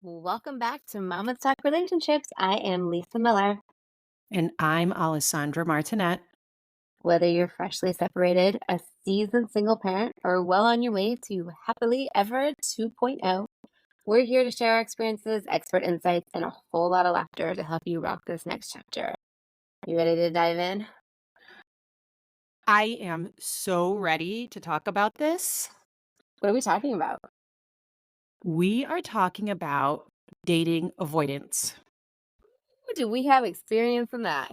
Welcome back to Mama's Talk Relationships. I am Lisa Miller. And I'm Alessandra Martinet. Whether you're freshly separated, a seasoned single parent, or well on your way to happily ever 2.0, we're here to share our experiences, expert insights, and a whole lot of laughter to help you rock this next chapter. You ready to dive in? I am so ready to talk about this. What are we talking about? We are talking about dating avoidance. Do we have experience in that?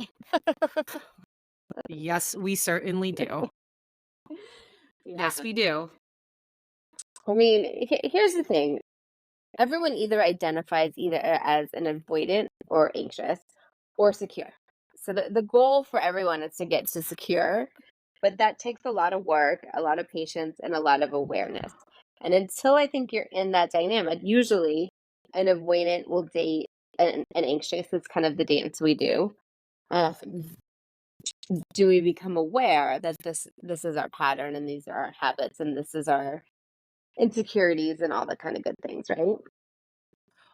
Yes, we certainly do. Yes, Yeah. we do. I mean, here's the thing. Everyone either identifies either as an avoidant or anxious or secure. So the goal for everyone is to get to secure, but that takes a lot of work, a lot of patience, and a lot of awareness. And until I think you're in that dynamic, usually an avoidant will date an anxious. It's kind of the dance we do. Uh, do we become aware that this is our pattern and these are our habits and this is our insecurities and all the kind of good things, right?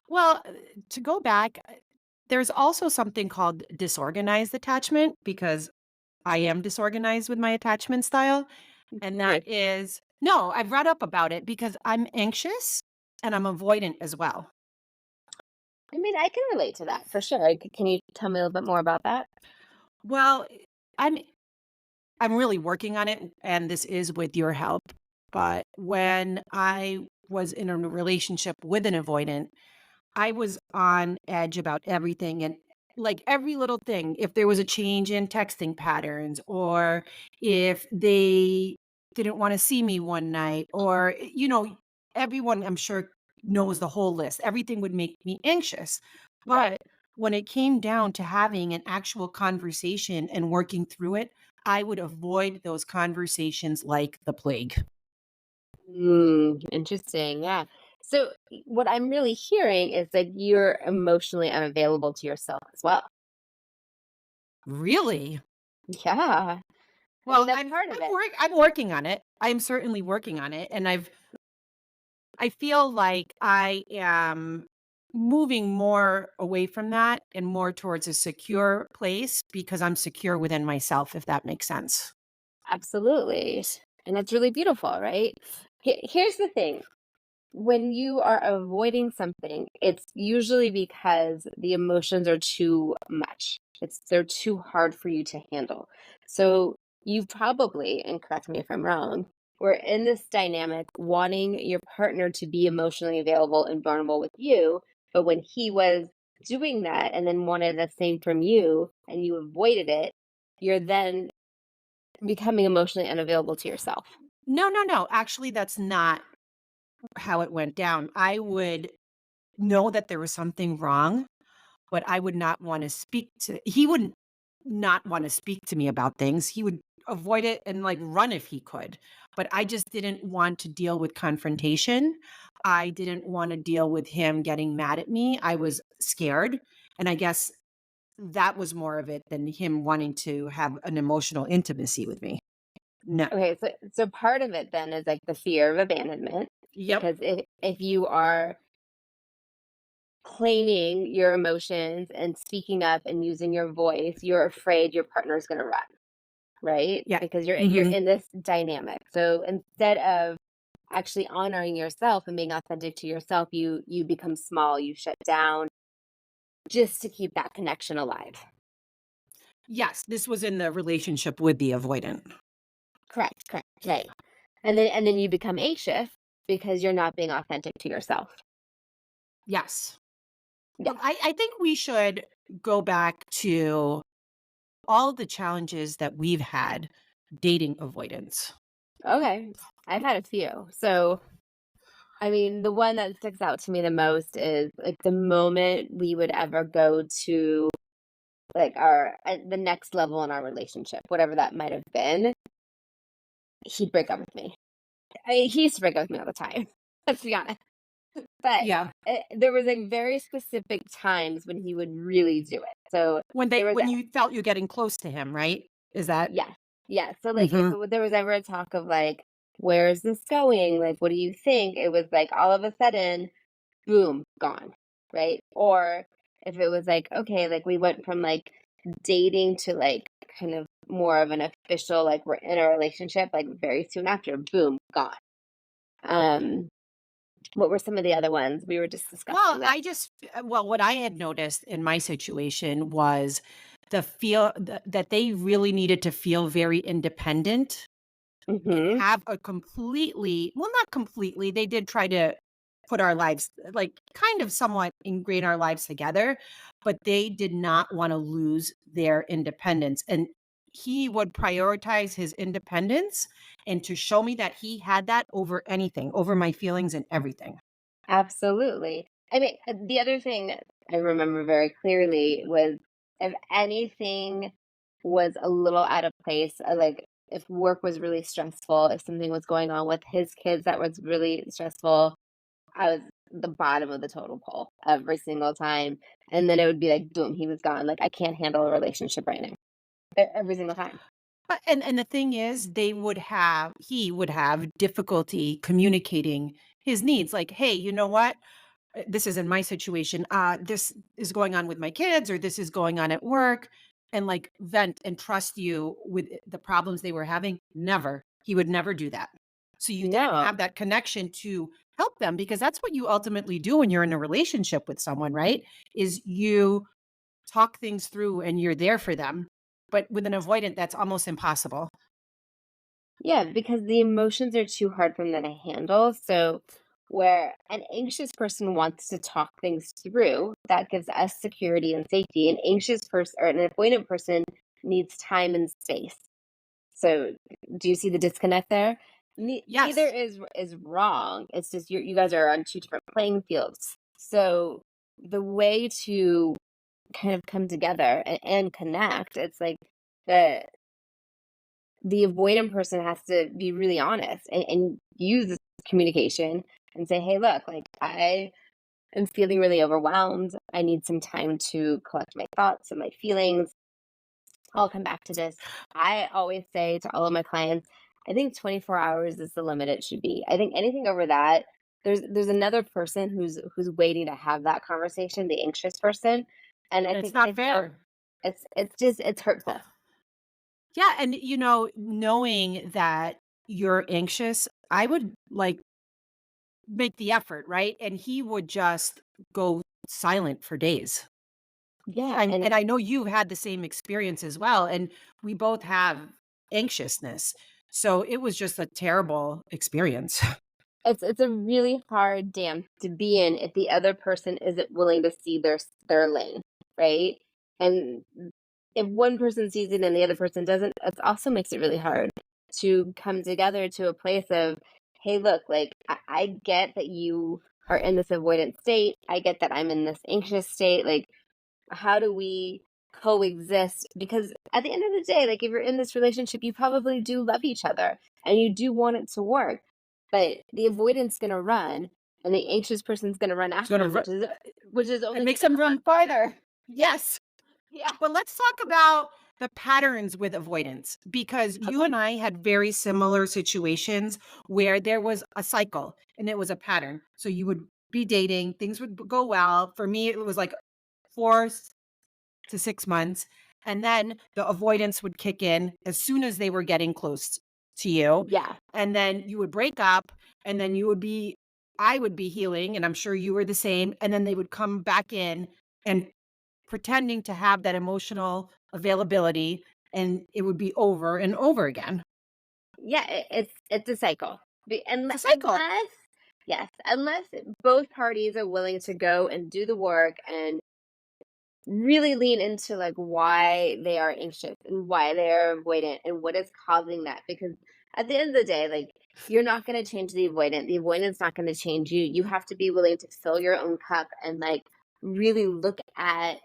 Well, to go back, there's also something called disorganized attachment because I am disorganized with my attachment style. And that Okay. is, no, I've read up about it because I'm anxious and I'm avoidant as well. I mean, I can relate to that for sure. Can you tell me a little bit more about that? Well, I'm I'm really working on it, and this is with your help. But when I was in a relationship with an avoidant, I was on edge about everything and like every little thing. If there was a change in texting patterns, or if they didn't want to see me one night, or, everyone I'm sure knows the whole list. Everything would make me anxious. But when it came down to having an actual conversation and working through it, I would avoid those conversations like the plague. Interesting. Yeah. So, what I'm really hearing is that you're emotionally unavailable to yourself as well. Really? Yeah. I mean, Well, that's I'm part of I'm it. work I'm working on it. I'm certainly working on it, and I feel like I am moving more away from that and more towards a secure place because I'm secure within myself, if that makes sense. Absolutely. And that's really beautiful, right? Here's the thing. When you are avoiding something, it's usually because the emotions are too much. They're too hard for you to handle. So you probably, and correct me if I'm wrong, were in this dynamic wanting your partner to be emotionally available and vulnerable with you, but when he was doing that and then wanted the same from you and you avoided it, you're then becoming emotionally unavailable to yourself. No, no, no. Actually, that's not how it went down. I would know that there was something wrong, but I would not wanna speak to he would not wanna speak to me about things. He would avoid it and, like, run if he could, but I just didn't want to deal with confrontation. I didn't wanna deal with him getting mad at me. I was scared, and I guess that was more of it than him wanting to have an emotional intimacy with me. No. Okay, so part of it then is like the fear of abandonment Yep. because if you are claiming your emotions and speaking up and using your voice, you're afraid your partner is going to run, right? Yeah. Because you're Mhm. in this dynamic. So instead of actually honoring yourself and being authentic to yourself, you become small, you shut down just to keep that connection alive. Yes, this was in the relationship with the avoidant. Correct, correct, right. And then you become anxious because you're not being authentic to yourself. Yes. Yeah. Well, I think we should go back to all the challenges that we've had dating avoidance. Okay. I've had a few. So, I mean, the one that sticks out to me the most is like the moment we would ever go to like our the next level in our relationship, whatever that might have been, he'd break up with me. I mean, he used to break up with me all the time. Let's be honest. But Yeah. there was like very specific times when he would really do it. So there was When you felt you getting close to him, right? Is that yeah. Yeah, so, like, if Mhm. there was ever a talk of, like, "Where is this going? Like, what do you think?" It was, like, all of a sudden, boom, gone. right? Or if it was like, okay, like we went from like dating to like kind of more of an official, like we're in a relationship, like very soon after, boom, gone. Um, what were some of the other ones? We were just Well, discussing that. what I had noticed in my situation was that they really needed to feel very independent and Hmm. have a completely, well, not completely, they did try to put our lives, like, kind of somewhat ingrain our lives together, but they did not wanna lose their independence, and he would prioritize his independence and to show me that he had that over anything, over my feelings and everything. Absolutely. I mean, the other thing that I remember very clearly was if anything was a little out of place, like if work was really stressful, if something was going on with his kids that was really stressful, I was the bottom of the totem pole every single time. And then it would be like, boom, he was gone. Like, I can't handle a relationship right now. Every single time. But and the thing is, he would have difficulty communicating his needs, like, "Hey, you know what? This is in my situation, this is going on with my kids or this is going on at work," and like vent and trust you with the problems they were having. Never. He would never do that. So you didn't No. have that connection to help them because that's what you ultimately do when you're in a relationship with someone, right? Is you talk things through and you're there for them. But with an avoidant, that's almost impossible. Yeah, because the emotions are too hard for them to handle. So, where an anxious person wants to talk things through, that gives us security and safety. An anxious person or an avoidant person needs time and space. So, do you see the disconnect there? Neither Yes. is wrong. It's just you guys are on two different playing fields. So, the way to kind of come together and connect, it's like the the avoidant person has to be really honest and use this communication and say, hey, look, like I am feeling really overwhelmed. I need some time to collect my thoughts and my feelings. I'll come back to this. I always say to all of my clients, I think 24 hours is the limit it should be. I think anything over that, there's another person who's waiting to have that conversation, the anxious person. And I And it's think not if you don't, fair. it's just it's hurtful. Yeah, and knowing that you're anxious, I would like make the effort, right? And he would just go silent for days. Yeah. And I know you've had the same experience as well, and we both have anxiousness. So it was just a terrible experience. It's a really hard dance to be in if the other person isn't willing to see their lane, right? And if one person sees it and the other person doesn't, it also makes it really hard to come together to a place of, hey, look, like I get that you are in this avoidant state. I get that I'm in this anxious state. Like, how do we coexist? Because at the end of the day, like if you're in this relationship, you probably do love each other and you do want it to work. But the avoidance gonna run and the anxious person's gonna run It's gonna after, ru which is It only makes gonna them run farther. Yes. yeah. But let's talk about the patterns with avoidance because you Okay. and I had very similar situations where there was a cycle and it was a pattern. So you would be dating, things would go well. For me, it was like 4 to 6 months. And then the avoidance would kick in as soon as they were getting close to you. Yeah. And then you would break up, and then I would be healing, and I'm sure you were the same. And then they would come back in and pretending to have that emotional availability, and it would be over and over again. Yeah, it's a cycle. It's a cycle. Unless yes, unless both parties are willing to go and do the work and really lean into like why they are anxious and why they're avoidant and what is causing that, because at the end of the day, like you're not going to change the avoidant's not going to change you. You have to be willing to fill your own cup and like really look at,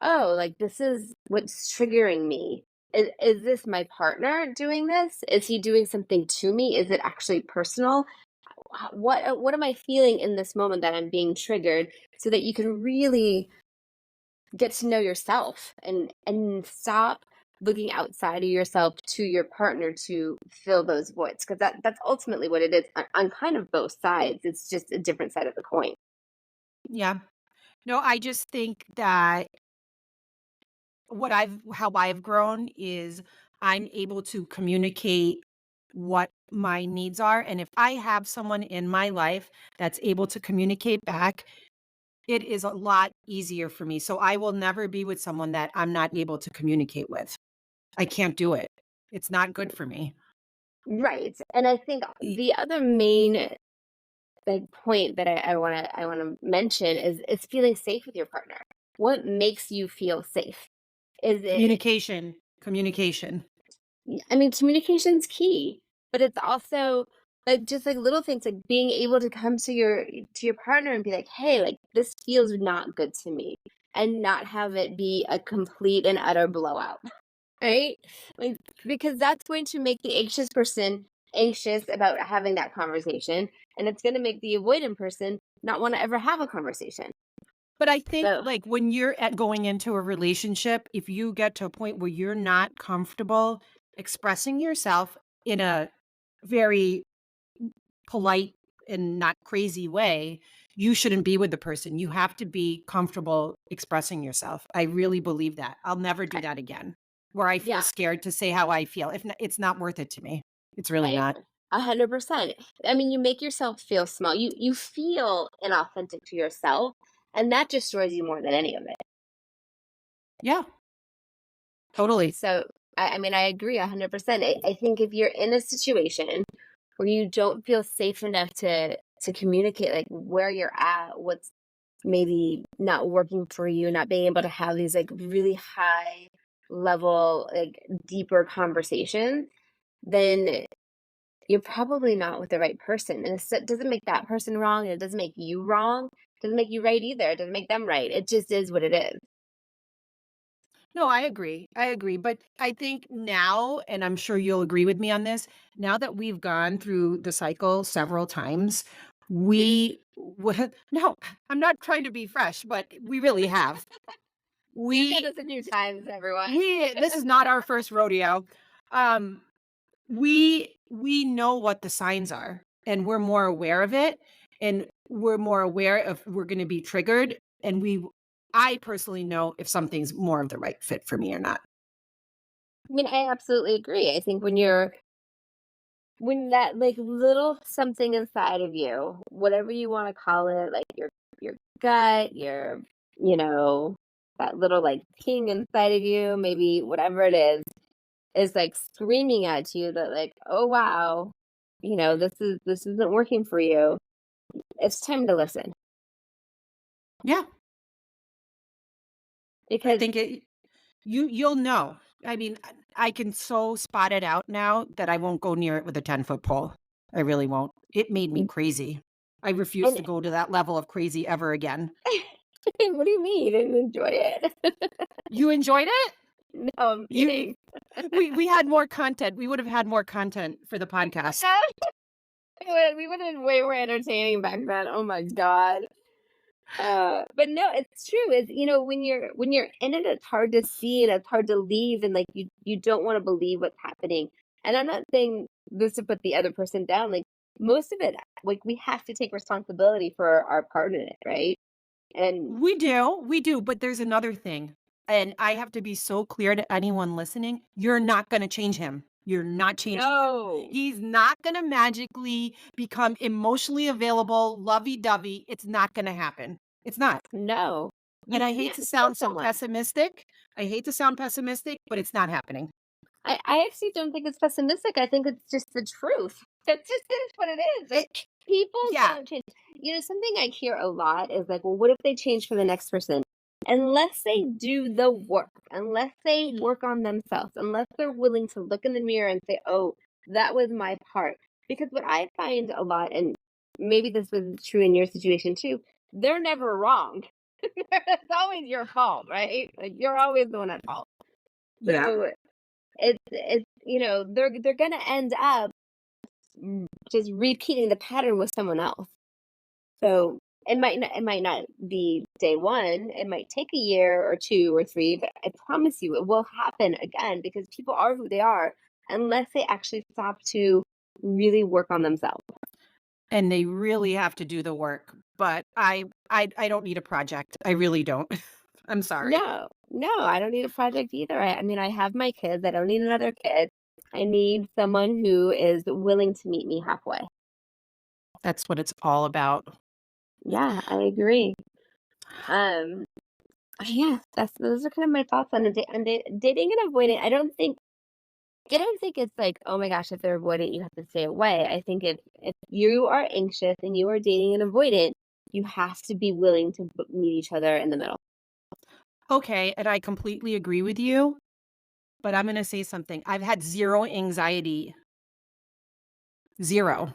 oh, like this is what's triggering me. Is this my partner doing this? Is he doing something to me? Is it actually personal? What am I feeling in this moment that I'm being triggered, so that you can really get to know yourself and stop looking outside of yourself to your partner to fill those voids, because that's ultimately what it is on kind of both sides. It's just a different side of the coin. Yeah. No, I just think that how I've grown is I'm able to communicate what my needs are, and if I have someone in my life that's able to communicate back, it is a lot easier for me. So I will never be with someone that I'm not able to communicate with. I can't do it. It's not good for me. Right. And I think E the other main like point that I wanna mention is feeling safe with your partner. What makes you feel safe? Is it Communication, communication. I mean, communication's key, but it's also like just like little things like being able to come to your partner and be like, "Hey, like this feels not good to me," and not have it be a complete and utter blowout, right? Like because that's going to make the anxious person anxious about having that conversation, and it's going to make the avoidant person not want to ever have a conversation. But I think, So, like, when you're at going into a relationship, if you get to a point where you're not comfortable expressing yourself in a very polite and not crazy way, you shouldn't be with the person. You have to be comfortable expressing yourself. I really believe that. I'll never do I, that again, where I feel yeah, scared to say how I feel. If not, it's not worth it to me. It's really I not. agree. 100%. I mean, you make yourself feel small. You feel inauthentic to yourself, and that destroys you more than any of it. Yeah, totally. So, I mean, I agree 100%. I think if you're in a situation where you don't feel safe enough to communicate like where you're at, what's maybe not working for you, not being able to have these like really high level, like deeper conversations, then you're probably not with the right person. And it doesn't make that person wrong. And it doesn't make you wrong. It doesn't make you right either. It doesn't make them right. It just is what it is. No, I agree. I agree. But I think now, and I'm sure you'll agree with me on this, now that we've gone through the cycle several times, we would, no, I'm not trying to be fresh, but we really have. You've said We, this a few times, everyone. this is not our first rodeo. Um, we know what the signs are and we're more aware of it and we're more aware of we're going to be triggered and I personally know if something's more of the right fit for me or not. I mean, I absolutely agree. I think when that like little something inside of you, whatever you want to call it, like your gut, your you know, that little like ping inside of you, maybe whatever it is like screaming at you that like, oh wow, this isn't working for you. It's time to listen Yeah, I because think you'll know. I mean, I can so spot it out now that I won't go near it with a 10-foot pole. I really won't. It made me crazy. I refuse and to go to that level of crazy ever again. what do you mean you didn't enjoy it? You enjoyed it? No, I'm You kidding. we had more content. We would have had more content for the podcast. We would have been way more entertaining back then. Oh my god. But no, it's true. It's when you're in it, it's hard to see and it's hard to leave, and like you don't want to believe what's happening. And I'm not saying this to put the other person down. Like most of it, like we have to take responsibility for our part in it, right? And We do, but there's another thing, and I have to be so clear to anyone listening, you're not gonna change him. You're not changing him. no, He's not gonna magically become emotionally available, lovey-dovey. It's not gonna happen. It's not. no, And I you hate have to to tell sound so someone. pessimistic. I hate to sound pessimistic, but it's not happening. I actually don't think it's pessimistic. I think it's just the truth. That just is what it is. Like, It people yeah. don't change. Something I hear a lot is like, well, what if they change for the next person? Unless they do the work, unless they work on themselves, unless they're willing to look in the mirror and say, oh, that was my part. Because what I find a lot, and maybe this was true in your situation too, they're never wrong. It's always your fault, right? Like you're always the one at fault. Yeah. So they're gonna end up just repeating the pattern with someone else. So it might not be day one. It might take a year or two or three, but I promise you it will happen again because people are who they are unless they actually stop to really work on themselves. And they really have to do the work. but I don't need a project. I really don't. I'm sorry. No, no, I don't need a project either. I mean, I have my kids. I don't need another kid. I need someone who is willing to meet me halfway. That's what it's all about. Yeah, I agree. Um, yeah, those are kind of my thoughts on dating and avoiding. I don't think it's like, oh my gosh, if they're avoidant, you have to stay away. I think if you are anxious and you are dating an avoidant, you have to be willing to meet each other in the middle. Okay, and I completely agree with you, but I'm gonna say something. I've had 0 anxiety, 0,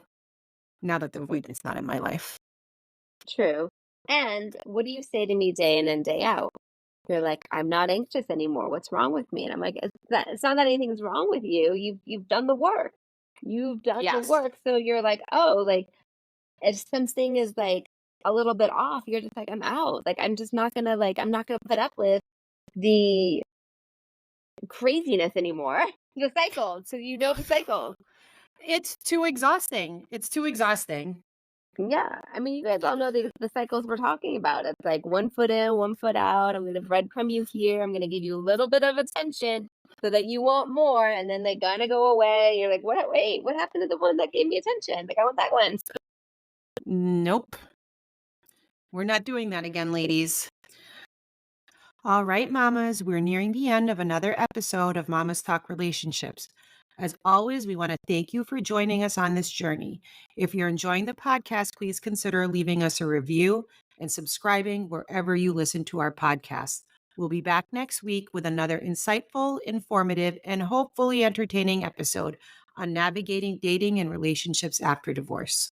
now that the avoidance not in my life. True. And what do you say to me day in and day out? You're like, "I'm not anxious anymore. What's wrong with me?" And I'm like, it's not that anything's wrong with you. You've done the work. You've done the Yes. work." So you're like, "Oh, like if something is like a little bit off, you're just like, I'm out. Like I'm just not gonna I'm not gonna put up with the craziness anymore." The cycle. So you know the cycle. It's too exhausting. It's too exhausting. Yeah, I mean, you guys all know the cycles we're talking about. It's like 1 foot in, 1 foot out. I'm gonna breadcrumb you here. I'm gonna give you a little bit of attention so that you want more, and then they gotta go away. You're like, what? Wait, what happened to the one that gave me attention? Like, I want that one. Nope. We're not doing that again, ladies. All right, mamas, we're nearing the end of another episode of Mamas Talk Relationships. As always, we want to thank you for joining us on this journey. If you're enjoying the podcast, please consider leaving us a review and subscribing wherever you listen to our podcast. We'll be back next week with another insightful, informative, and hopefully entertaining episode on navigating dating and relationships after divorce.